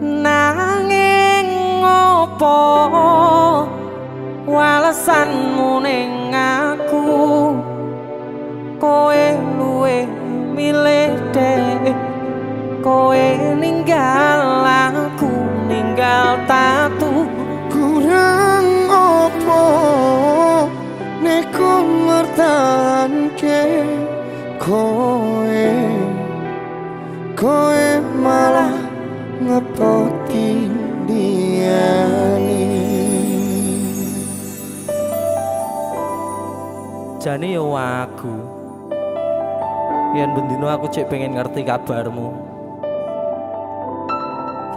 Nanging ngopo walesanmu ning aku, kowe luwe milih dek, kowe ninggal aku ninggal tatu. Kurang opo nek ku mertahanke kowe malah ngepoti diani. Jane yo aku yen bendino aku cek pengen ngerti kabarmu,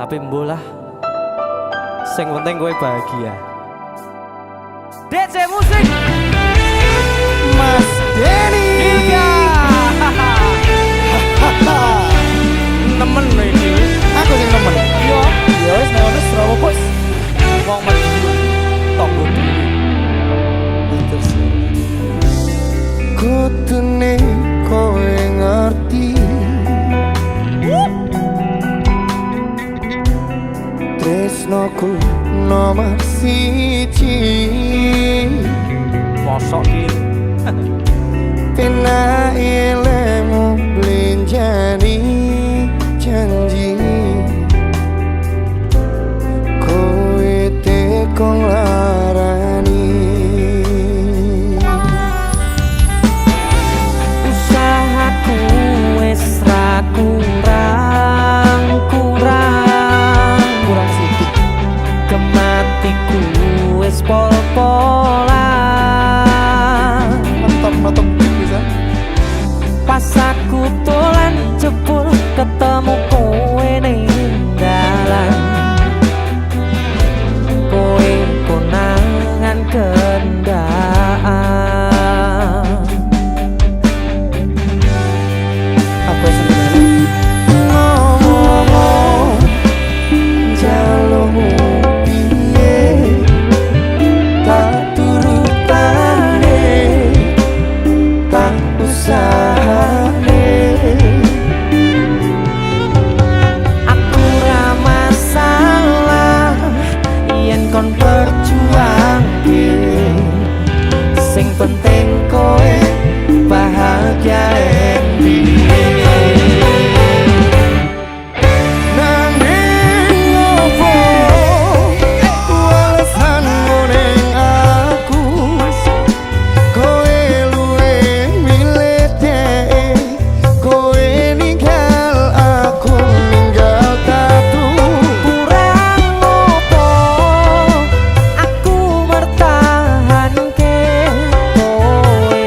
tapi mbolah sing penting kowe bahagia. DC musik Mas Denny Ilga nemen iki aku sing nemen. yo Ya wis nek ono Surabaya bos. wong mati tonggo Terus kutune kowe ngerti tresnoku nomor siji. mosok iki Pena ilmu blinjani janji kowe tekong larani. usahaku wis ra kurang Sithik kematiku wis pol-polan. mentok bisa Pas aku dolan jebul ketemu kowe ning dalan, kowe konangan kendaan. apa sebenarnya ngomong jalurmu piye tak turutane tak usahane. Aku ra masalah yen kon berjuang sing penting kowe bahagia Nanging opo walesanmu ning aku, kowe luwe milih dek, kowe ninggal aku ninggal tatu. kurang opo aku mertahanke kowe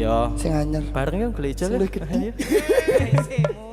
Iya. Sing anyar. Bareng yo golek ijol. Sing luwih gede. Ayo.